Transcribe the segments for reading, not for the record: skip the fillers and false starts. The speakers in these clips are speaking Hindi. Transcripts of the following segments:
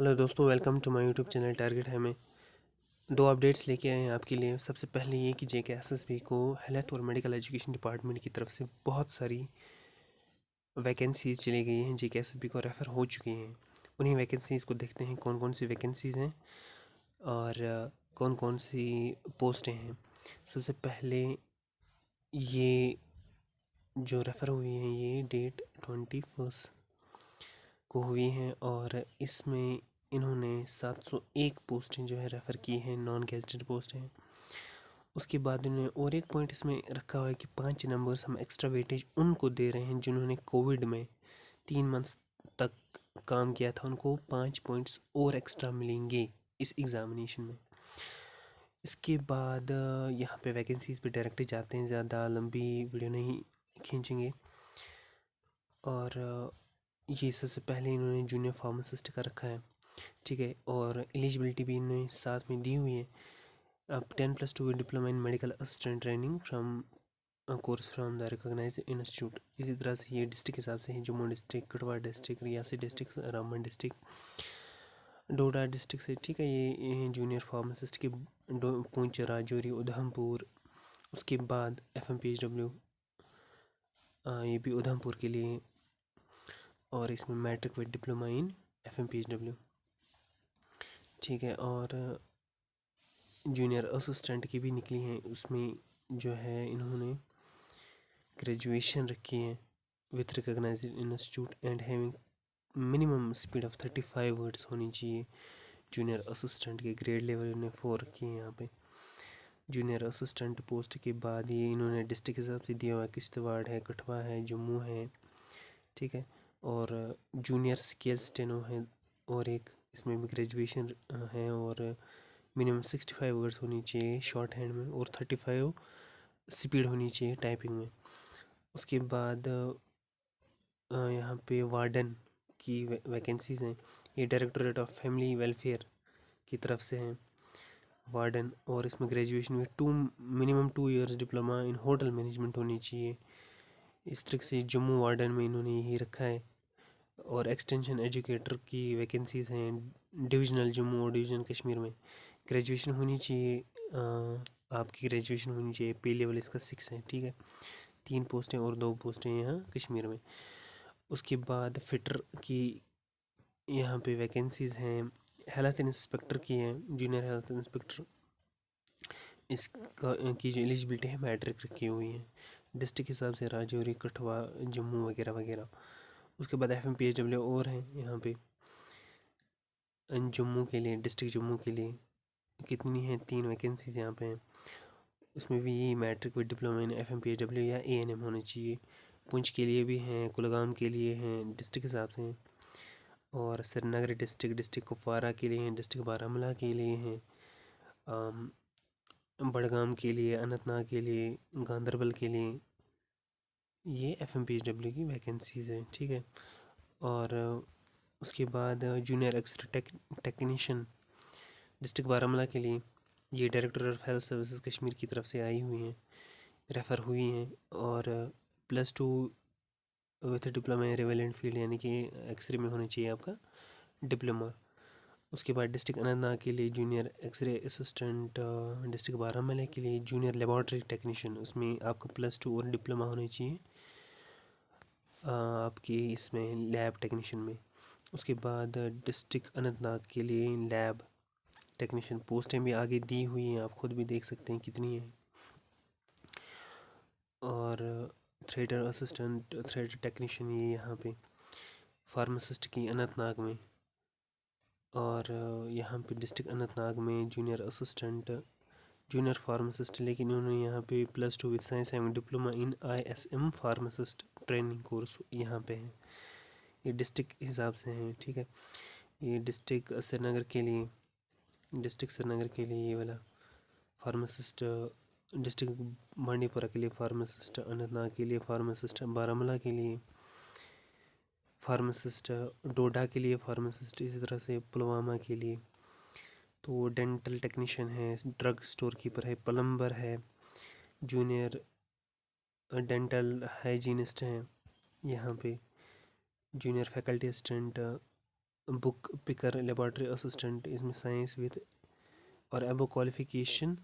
हेलो दोस्तों, welcome to my YouTube channel target है। में दो अपडेट्स लेके आए हैं आपके लिए। सबसे पहले ये कि JKSSB को हेल्थ और मेडिकल एजुकेशन डिपार्टमेंट की तरफ से बहुत सारी वैकेंसीज़ चली गई हैं, JKSSB को रेफ़र हो चुकी हैं। उन्हीं वैकेंसीज़ को देखते हैं कौन कौन सी वैकेंसीज़ हैं और कौन कौन सी पोस्टें हैं। सबसे पहले ये जो रेफ़र हुई हैं ये डेट 21 को हुई हैं और इसमें इन्होंने 701 पोस्टें जो है रेफ़र की हैं, नॉन गेजेटेड पोस्ट हैं। उसके बाद इन्होंने और एक पॉइंट इसमें रखा हुआ है कि 5 नंबर्स हम एक्स्ट्रा वेटेज उनको दे रहे हैं जिन्होंने कोविड में 3 मंथ्स तक काम किया था, उनको 5 पॉइंट्स और एक्स्ट्रा मिलेंगे इस एग्ज़ामिनेशन में। इसके बाद यहाँ पे वैकेंसीज़ पे डायरेक्ट जाते हैं, ज़्यादा लंबी वीडियो नहीं खींचेंगे। और ये सबसे पहले इन्होंने जूनियर फार्मासिस्ट का रखा है, ठीक है। और एलिजिबिलिटी भी इन्होंने साथ में दी हुई है। अब 10+2 diploma in medical assistant training from course from the recognise institute. इसी तरह से ये डिस्ट्रिक्ट के हिसाब से है, Jammu district, Kathua district, Reasi district, Ramban district, Doda district से, ठीक है। ये जूनियर फार्मासिस्ट के पुंछ, राजौरी, उधमपुर। उसके बाद FMPHW, ये भी उधमपुर के लिए, और इसमें matric with diploma in FMPHW, ठीक है। और जूनियर असिस्टेंट की भी निकली हैं, उसमें जो है इन्होंने ग्रेजुएशन रखी है with recognised institute and having minimum speed of 35 words होनी चाहिए। जूनियर असिस्टेंट के ग्रेड लेवल इन्होंने 4 रखी है यहाँ पे। जूनियर असिस्टेंट पोस्ट के बाद ये इन्होंने डिस्ट्रिक्ट के हिसाब से दिया हुआ है, किश्तवाड़ है, कठुआ है, जम्मू है, ठीक है। और जूनियर स्केल स्टेनो है, और एक इसमें भी ग्रेजुएशन है, और मिनिमम 65 वर्ड्स होनी चाहिए शॉर्ट हैंड में, और 35 स्पीड होनी चाहिए टाइपिंग में। उसके बाद यहाँ पे वार्डन की वैकेंसीज़ हैं। ये डायरेक्टोरेट ऑफ फैमिली वेलफेयर की तरफ से हैं, वार्डन। और इसमें ग्रेजुएशन में minimum 2 years diploma in hotel management होनी चाहिए। इस तरह से जम्मू वार्डन में इन्होंने यही रखा है। और एक्सटेंशन एजुकेटर की वैकेंसीज़ हैं डिविजनल जम्मू और डिवीज़न कश्मीर में। ग्रेजुएशन होनी चाहिए, आपकी ग्रेजुएशन होनी चाहिए, पे लेवल इसका 6 है, ठीक है। 3 पोस्टें और 2 पोस्टें यहाँ कश्मीर में। उसके बाद फिटर की यहाँ पे वैकेंसीज़ हैं, हेल्थ इंस्पेक्टर की हैं, जूनियर हेल्थ इंस्पेक्टर। इसका की जो एलिजिबिलिटी है मैट्रिक रखी हुई है, डिस्ट्रिक्ट के हिसाब से राजौरी, कठुआ, जम्मू वगैरह वगैरह। उसके बाद FMPHW और हैं यहाँ पे जम्मू के लिए, डिस्ट्रिक्ट जम्मू के लिए कितनी हैं, 3 वैकेंसीज यहाँ पे हैं। उसमें भी यही matric with diploma in FMPHW या ANM होनी चाहिए। पुंछ के लिए भी हैं, कुलगाम के लिए हैं, डिस्ट्रिक्ट के हिसाब से हैं। और श्रीनगर डिस्ट्रिक्ट, डिस्ट्रिक्ट कुपवारा के लिए हैं, डिस्ट्रिक्ट बारामूला के लिए हैं, बड़गाम के लिए, अनंतनाग के लिए, गांदरबल के लिए। ये FMPHW की वैकेंसीज़ हैं, ठीक है। और उसके बाद junior x-ray technician district Baramulla के लिए, ये director of health services Kashmir की तरफ से आई हुई हैं, रेफ़र हुई हैं। और +2 विथ डिप्लोमा रिवेलेंट फील्ड, यानी कि एक्सरे में होना चाहिए आपका डिप्लोमा। उसके बाद डिस्ट्रिक्ट अनंतनाग के लिए junior x-ray assistant, district Baramulla के लिए जूनियर लेबॉर्ट्री टेक्नीशियन, उसमें आपका +2 और डिप्लोमा होना चाहिए आपकी इसमें लैब टेक्नीशियन में। उसके बाद डिस्ट्रिक्ट अनंतनाग के लिए लैब टेक्नीशियन पोस्टें भी आगे दी हुई हैं, आप खुद भी देख सकते हैं कितनी हैं। और थिएटर असिस्टेंट, थिएटर टेक्नीशियन ये यहाँ पे, फार्मासिस्ट की अनंतनाग में। और यहाँ पे डिस्ट्रिक्ट अनंतनाग में जूनियर असिस्टेंट, जूनियर फार्मासिस्ट, लेकिन उन्होंने यहाँ पे +2 विद साइंस एवं diploma in ISM pharmacist training course यहाँ पे है। ये डिस्ट्रिक्ट हिसाब से हैं, ठीक है। ये डिस्ट्रिक्ट श्रीनगर के लिए, डिस्ट्रिक्ट श्रीनगर के लिए ये वाला फार्मासिस्ट, डिस्ट्रिक्ट बांडीपुरा के लिए फार्मासिस्ट, अनंतनाग के लिए फार्मासिस्ट, बारामूला के लिए फार्मासिस्ट, डोडा के लिए फार्मासिस्ट, इसी तरह से पुलवामा के लिए। तो डेंटल टेक्नीशियन है, ड्रग स्टोर कीपर है, प्लम्बर है, जूनियर डेंटल हाइजीनिस्ट हैं यहाँ पे, junior faculty assistant, book picker, laboratory assistant, इसमें science with or above qualification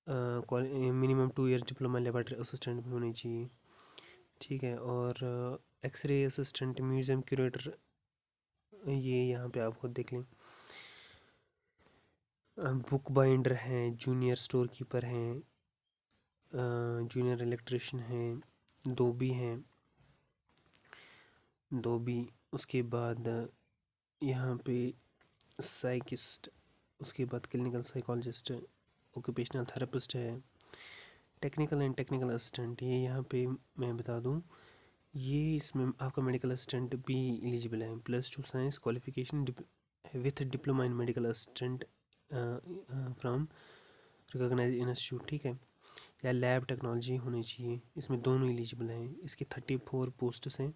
minimum 2 year diploma laboratory assistant भी होनी चाहिए, ठीक है। और एक्सरे असिस्टेंट, म्यूज़ियम क्यूरेटर, ये यहाँ पे आप खुद देख लें। बुक बाइंडर हैं, जूनियर स्टोर कीपर हैं, जूनियर इलेक्ट्रिशियन हैं, दो भी। उसके बाद यहाँ पे साइकिस्ट, उसके बाद क्लिनिकल साइकोलॉजिस्ट, ओक्यूपेशनल थेरेपिस्ट है, टेक्निकल एंड टेक्निकल असिस्टेंट। ये यहाँ पे मैं बता दूँ, ये इसमें आपका मेडिकल असिस्टेंट भी एलिजिबल है। +2 science qualification with diploma in medical assistant from recognise institute, ठीक है। या लैब टेक्नोलॉजी होनी चाहिए, इसमें दोनों एलिजिबल हैं। इसके 34 पोस्ट्स हैं।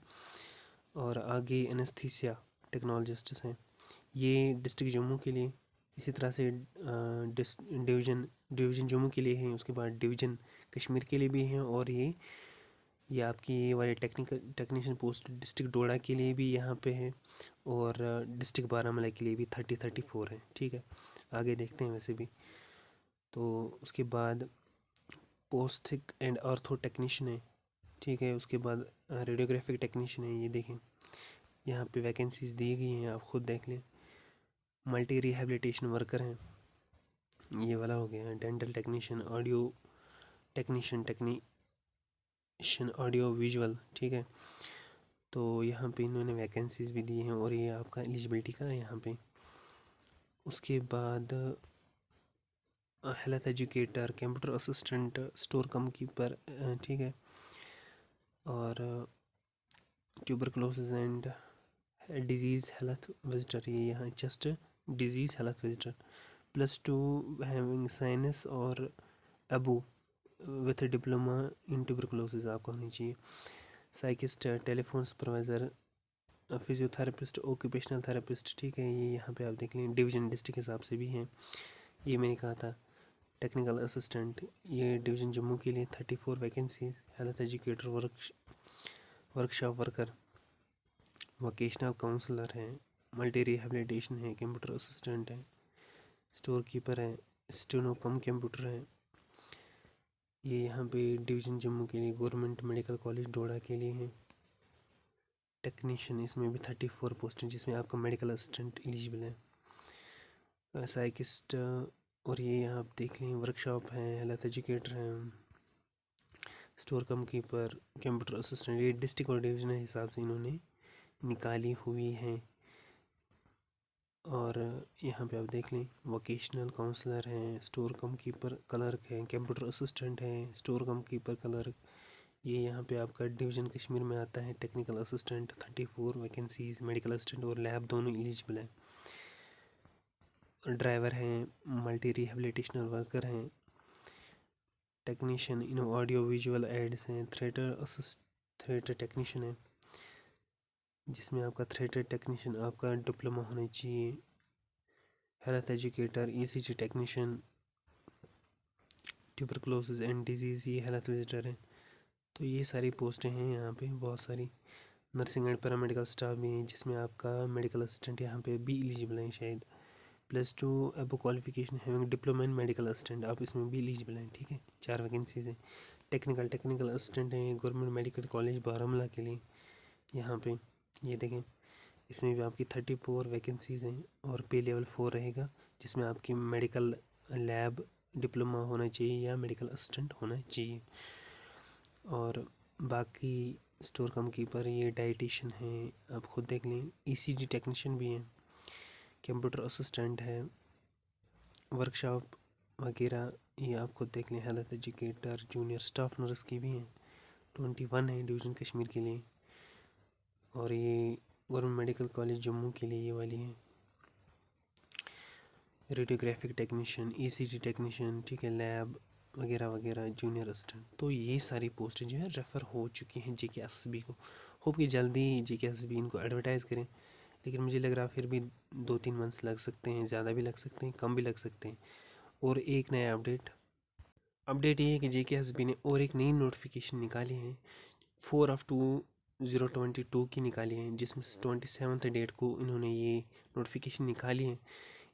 और आगे एनेस्थीसिया टेक्नोलॉजिस्ट्स हैं, ये डिस्ट्रिक्ट जम्मू के लिए। इसी तरह से डिवीज़न जम्मू के लिए हैं, उसके बाद डिवीज़न कश्मीर के लिए भी हैं। और ये आपकी ये वाले टेक्नीशियन पोस्ट डिस्ट्रिक्ट डोडा के लिए भी यहाँ पे है, और डिस्ट्रिक्ट बारामूला के लिए भी 34 है, ठीक है। आगे देखते हैं वैसे भी। तो उसके बाद पोस्टिक एंड ऑर्थो टेक्नीशियन है, ठीक है। उसके बाद रेडियोग्राफिक टेक्नीशियन है, ये देखें यहाँ पे वैकेंसीज दी गई हैं, आप खुद देख लें। मल्टी रिहेबिलिटेशन वर्कर हैं, ये वाला हो गया। Dental technician, audio technician audio visual, ठीक है। तो यहाँ पे इन्होंने वैकेंसीज भी दी हैं, और ये आपका एलिजिबिलिटी का है यहाँ पे। उसके बाद health educator, computer assistant, store cum keeper, ठीक है। और tuberculosis and disease health visitor, ये यहाँ just disease health visitor. +2 having science or above with diploma in tuberculosis आपको होनी चाहिए। Psychiatrist, telephone supervisor, physiotherapist, occupational therapist, ठीक है। ये यहाँ पे आप देख लें, डिवीज़न डिस्ट्रिक्ट के हिसाब से भी हैं। ये मैंने कहा था टेक्निकल असिस्टेंट, ये डिवीज़न जम्मू के लिए 34 vacancy. Health educator, workshop worker, vocational counsellor हैं, मल्टी रिहेबिलिटेशन है, कंप्यूटर असिस्टेंट है, स्टोर कीपर है, स्टेनो कम कंप्यूटर है। ये यहाँ पे डिवीज़न जम्मू के लिए, गवर्नमेंट मेडिकल कॉलेज डोडा के लिए हैं। टेक्नीशियन, इसमें भी 34 पोस्ट हैं, जिसमें आपका मेडिकल असिस्टेंट एलिजिबल है। साइकिस्ट, और ये यहाँ आप देख लें, वर्कशॉप हैं, हेल्थ एजुकेटर हैं, store cum keeper, computer assistant. ये डिस्ट्रिक्ट और डिवीजन के हिसाब से इन्होंने निकाली हुई हैं। और यहाँ पे आप देख लें, वोकेशनल काउंसलर हैं, स्टोर कम कीपर क्लर्क हैं, कंप्यूटर असिस्टेंट हैं, स्टोर कम कीपर क्लर्क। ये यहाँ पे आपका डिवीज़न कश्मीर में आता है। Technical assistant 34 vacancies, medical assistant और लैब दोनों एलिजिबल हैं। ड्राइवर हैं, मल्टी रिहेबिलिटेशनल वर्कर हैं, टेक्नीशियन इन ऑडियो विजुअल एड्स हैं, थिएटर टेक्नीशियन है, जिसमें आपका थिएटर टेक्नीशियन आपका डिप्लोमा होना चाहिए। Health educator, ECG technician, tuberculosis and disease, ये हेल्थ विजिटर है। तो ये सारी पोस्टें हैं यहाँ पे, बहुत सारी। नर्सिंग एंड पैरामेडिकल स्टाफ भी हैं, जिसमें आपका मेडिकल असिस्टेंट यहाँ पे भी एलिजिबल हैं शायद। +2 above qualification having diploma in medical assistant, आप इसमें भी एलिजिबल हैं, ठीक है। 4 वैकेंसीज हैं। टेक्निकल असिस्टेंट हैं, गवर्नमेंट मेडिकल कॉलेज बारामूला के लिए। यहाँ पे ये देखें, इसमें भी आपकी 34 वैकेंसीज़ हैं, और पे लेवल 4 रहेगा, जिसमें आपकी मेडिकल लैब डिप्लोमा होना चाहिए या मेडिकल असिस्टेंट होना चाहिए। और बाकी स्टोर कम कीपर, ये डाइटिशियन हैं, आप खुद देख लें। ECG टेक्नीशियन भी हैं, कंप्यूटर असिस्टेंट है, वर्कशॉप वगैरह, ये आप खुद देख लें। Health educator, junior staff nurse की भी हैं, 21 है डिवीज़न कश्मीर के लिए। और ये गवर्नमेंट मेडिकल कॉलेज जम्मू के लिए ये वाली है। रेडियोग्राफिक टेक्नीशियन, ECG टेक्नीशियन, ठीक है, लैब वगैरह वगैरह, जूनियर असिस्टेंट। तो ये सारी पोस्टें जो है रेफ़र हो चुकी हैं JKSB को। होप कि जल्दी JKSB इनको एडवर्टाइज़ करें, लेकिन मुझे लग रहा फिर भी 2-3 मंथ्स लग सकते हैं, ज़्यादा भी लग सकते हैं, कम भी लग सकते हैं। और एक नया अपडेट ये है कि JKSB ने और एक नई नोटिफिकेशन निकाली है 4/2 2022 की निकाली है, जिसमें 27 डेट को इन्होंने ये नोटिफिकेशन निकाली है।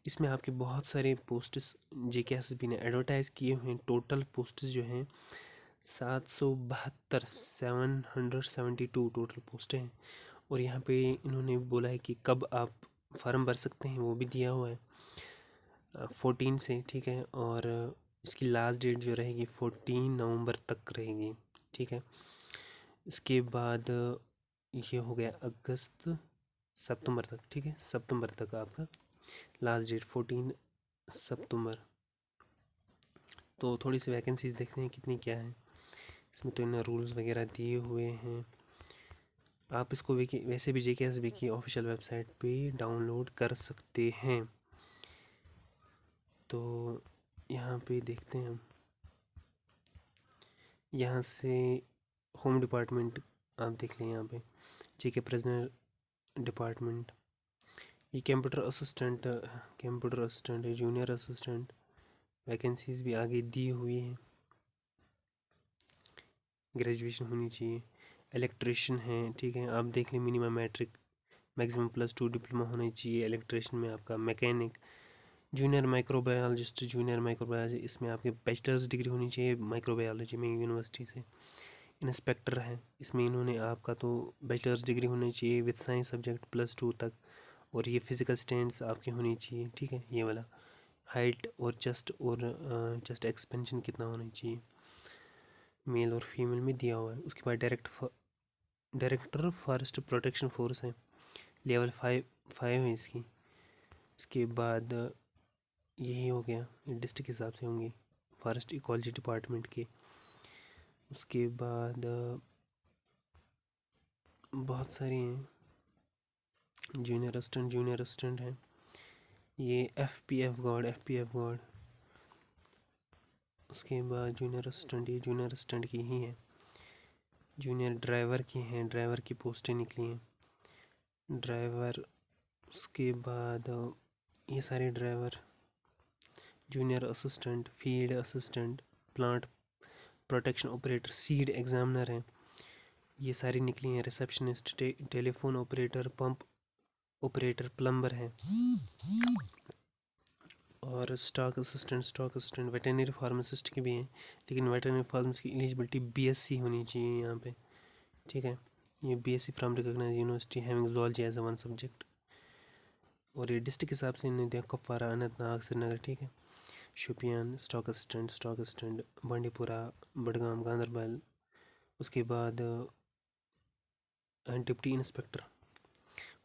इसमें आपके बहुत सारे पोस्ट्स JKSSB ने एडवर्टाइज़ किए हुए हैं। टोटल पोस्ट्स जो हैं 772 टोटल पोस्टें हैं। और यहाँ पे इन्होंने बोला है कि कब आप फॉर्म भर सकते हैं, वो भी दिया हुआ है 14 से, ठीक है। और इसकी लास्ट डेट जो रहेगी 14 नवंबर तक रहेगी, ठीक है। इसके बाद ये हो गया अगस्त सितंबर तक, ठीक है। सितंबर तक आपका लास्ट डेट 14 सितंबर। तो थोड़ी सी वैकेंसीज देखते हैं कितनी क्या है। इसमें तो इन्हें रूल्स वगैरह दिए हुए हैं। आप इसको वैसे भी JKSSB की ऑफिशियल वेबसाइट पे डाउनलोड कर सकते हैं। तो यहाँ पे देखते हैं हम, यहाँ से होम डिपार्टमेंट आप देख लें। यहाँ पे JK प्रिजनर डिपार्टमेंट, ये कंप्यूटर असिस्टेंट है, जूनियर असिस्टेंट वैकेंसीज भी आगे दी हुई हैं। ग्रेजुएशन होनी चाहिए। इलेक्ट्रिशियन है, ठीक है, आप देख लें। मिनिमम मैट्रिक, मैक्सिमम +2 डिप्लोमा होना चाहिए इलेक्ट्रिशियन में आपका। मैकेनिक, जूनियर माइक्रोबायोलॉजी, इसमें आपके बैचलर्स डिग्री होनी चाहिए माइक्रोबायोलॉजी में यूनिवर्सिटी से। इंस्पेक्टर है, इसमें इन्होंने आपका तो बैचलर्स डिग्री होनी चाहिए विद साइंस सब्जेक्ट +2 तक। और ये फिज़िकल स्टैंड्स आपके होनी चाहिए, ठीक है, ये वाला। हाइट और चेस्ट एक्सपेंशन कितना होना चाहिए, मेल और फीमेल में दिया हुआ है। उसके बाद डायरेक्टर फॉरेस्ट प्रोटेक्शन फोर्स है, लेवल 5 है इसकी। इसके बाद यही हो गया, डिस्ट्रिक्ट के हिसाब से होंगे फॉरेस्ट इकोलॉजी डिपार्टमेंट के। उसके बाद बहुत सारी हैं, जूनियर असिस्टेंट हैं। ये FPF गार्ड। उसके बाद जूनियर असिस्टेंट, ये जूनियर असिस्टेंट की ही है। जूनियर ड्राइवर की हैं, ड्राइवर की पोस्टें निकली हैं, ड्राइवर। उसके बाद ये सारे driver, junior assistant, field assistant, plant protection operator, seed examiner हैं, ये सारी निकली हैं। Receptionist, telephone operator, pump operator, plumber हैं। और स्टॉक असिस्टेंट वेटेनरी फार्मासिस्ट की भी हैं। लेकिन वेटेनरी फार्मासिस्ट की एलिजिबिलिटी BSc होनी चाहिए यहाँ पे, ठीक है। ये BSc from recognised university having zoology as a 1 subject. और ये डिस्ट्रिक्ट के हिसाब से इन्हें दिया कुपवारा, अनंतनाग, श्रीनगर, ठीक है। Shopian stock assistant, Bandipora, Budgam, Ganderbal. उसके बाद डिप्टी इंस्पेक्टर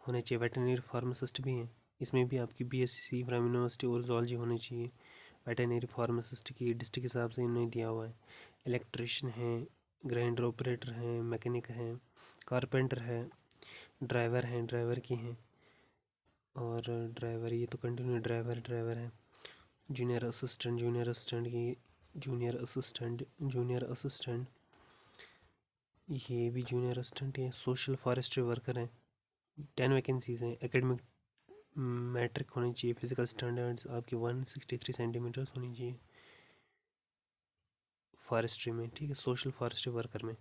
होने चाहिए। वेटेनरी फार्मासिस्ट भी हैं, इसमें भी आपकी BSc फ्रॉम यूनिवर्सिटी और जूलॉजी होनी चाहिए। वेटेनरी फार्मासिस्ट की डिस्ट्रिक्ट के हिसाब से इन्हें दिया हुआ है। इलेक्ट्रिशियन है, ग्राइंडर ऑपरेटर हैं, मैकेनिक हैं, कारपेंटर है, ड्राइवर की हैं। और ड्राइवर, ये तो कंटिन्यू ड्राइवर है। जूनियर असिस्टेंट की, जूनियर असिस्टेंट, ये भी जूनियर असिस्टेंट है। सोशल फॉरेस्ट्री वर्कर हैं, 10 वैकेंसीज़ हैं। एकेडमिक मैट्रिक होनी चाहिए। फिजिकल स्टैंडर्ड्स आपकी 163 सेंटीमीटर्स होनी चाहिए फॉरेस्ट्री में, ठीक है। सोशल फॉरेस्ट्री वर्कर में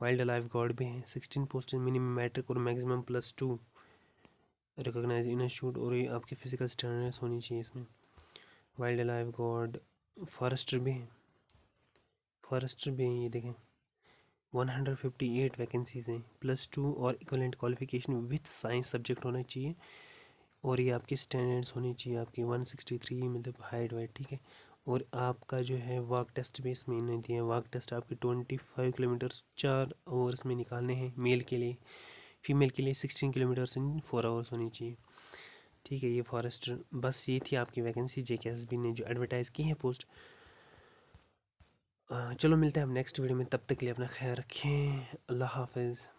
वाइल्ड लाइफ गार्ड भी हैं, 16 पोस्ट, मिनिमम मैट्रिक और मैक्सिमम +2 रिकॉग्नाइज इंस्टीट्यूट। और ये आपकी फ़िज़िकल स्टैंडर्ड्स होनी चाहिए इसमें। वाइल्ड लाइफ गार्ड, फॉरेस्टर भी हैं, ये देखें 158 वैकेंसीज़ हैं। +2 और equivalent qualification with science subject होना चाहिए। और ये आपकी स्टैंडर्ड्स होनी चाहिए आपकी 163, मतलब हाइट वाइट, ठीक है। और आपका जो है वॉक टेस्ट भी इसमें इन्होंने दिए हैं। वॉक टेस्ट आपके 25 किलोमीटर 4 आवर्स में निकालने हैं मेल के लिए। फीमेल के लिए 16 किलोमीटर्स इन 4 आवर्स होनी चाहिए, ठीक है। ये फॉरेस्टर, बस ये थी आपकी वैकेंसी JKSSB ने जो एडवर्टाइज़ की है पोस्ट। चलो मिलते हैं हम नेक्स्ट वीडियो में, तब तक के लिए अपना ख्याल रखें। अल्लाह हाफिज़।